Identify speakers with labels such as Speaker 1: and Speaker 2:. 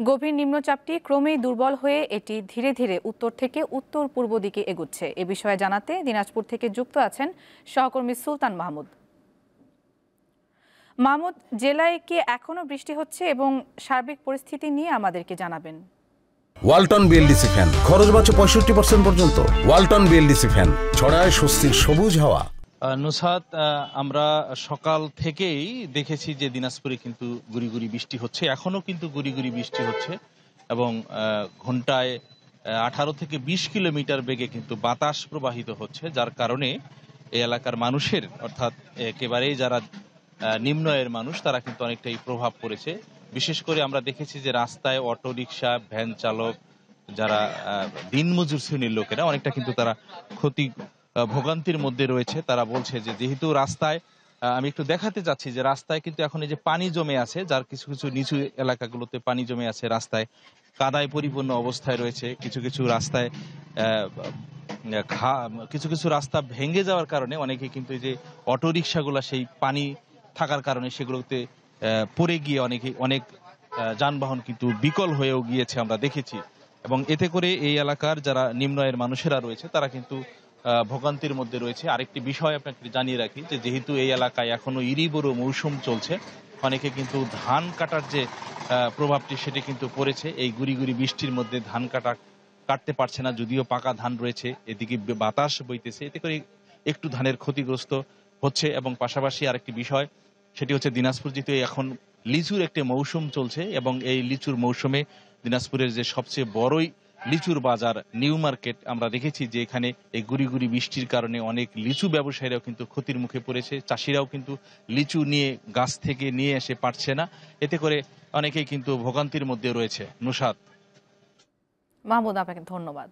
Speaker 1: গভীর নিম্নচাপটি ক্রমেই দুর্বল হয়ে এটি ধীরে ধীরে উত্তর থেকে উত্তর পূর্ব দিকে এগুচ্ছে। এ বিষয়ে জানাতে দিনাজপুর থেকে যুক্ত আছেন সহকর্মী সুলতান মাহমুদ। মাহমুদ, জেলায় কি এখনো বৃষ্টি হচ্ছে এবং সার্বিক পরিস্থিতি নিয়ে আমাদেরকে জানাবেন।
Speaker 2: ওয়ালটন বিএলডিসি ফ্যান, খরচ বাঁচে 65% পর্যন্ত। ওয়ালটন বিএলডিসি ফ্যান ছড়ায় স্বস্তির সবুজ হাওয়া।
Speaker 3: নুসহাত, আমরা সকাল থেকেই দেখেছি যে দিনাজপুরে কিন্তু গুড়ি গুড়ি বৃষ্টি হচ্ছে, এখনো কিন্তু গুড়ি গুড়ি বৃষ্টি হচ্ছে এবং ঘন্টায় 18 থেকে 20 কিলোমিটার বেগে কিন্তু বাতাস প্রবাহিত হচ্ছে, যার কারণে এই এলাকার মানুষের অর্থাৎ একেবারেই যারা নিম্ন আয়ের মানুষ তারা কিন্তু অনেকটাই প্রভাব পড়েছে। বিশেষ করে আমরা দেখেছি যে রাস্তায় অটো রিকশা, ভ্যান চালক, যারা দিনমজুর শ্রেণীর লোকেরা অনেকটা কিন্তু তারা ভোগান্তির মধ্যে রয়েছে। তারা বলছে যে যেহেতু রাস্তায় আমি একটু দেখাতে চাচ্ছি যে রাস্তায় কিন্তু এখন এই যে পানি জমে আছে, যার কিছু কিছু নিচু এলাকাগুলোতে পানি জমে আছে, রাস্তায় কাদায় পরিপূর্ণ অবস্থায় রয়েছে। কিছু কিছু রাস্তায় কিছু কিছু রাস্তা ভেঙে যাওয়ার কারণে অনেকে কিন্তু এই যে অটো রিক্সাগুলা সেই পানি থাকার কারণে সেগুলোতে পড়ে গিয়ে অনেক যানবাহন কিন্তু বিকল হয়েও গিয়েছে আমরা দেখেছি। এবং এতে করে এই এলাকার যারা নিম্ন আয়ের মানুষেরা রয়েছে তারা কিন্তু ভোগান্তির মধ্যে রয়েছে। আরেকটি বিষয় আপনাকে জানিয়ে রাখি যে যেহেতু এই এলাকায় এখনো ইরি-বোরো মৌসুম চলছে, অনেকে কিন্তু ধান কাটার যে প্রভাবটি সেটি কিন্তু পড়েছে। এই গুড়ি গুড়ি বৃষ্টির মধ্যে ধান কাটতে পারছে না, যদিও পাকা ধান রয়েছে। এদিকে বাতাস বইতেছে, এতে করে একটু ধানের ক্ষতিগ্রস্ত হচ্ছে। এবং পাশাপাশি আরেকটি বিষয়, সেটি হচ্ছে দিনাজপুর যেহেতু এখন লিচুর একটি মৌসুম চলছে এবং এই লিচুর মৌসুমে দিনাজপুরের যে সবচেয়ে বড়ই লিচুর বাজার নিউ মার্কেট, আমরা দেখেছি যে এখানে এই গুড়ি গুড়ি বৃষ্টির কারণে অনেক লিচু ব্যবসায়ীরাও কিন্তু ক্ষতির মুখে পড়েছে। চাষিরাও কিন্তু লিচু নিয়ে গাছ থেকে নিয়ে এসে পারছে না, এতে করে অনেকেই কিন্তু ভোগান্তির মধ্যে রয়েছে। নুসাদ।
Speaker 1: মাহমুদ, আপনাকে ধন্যবাদ।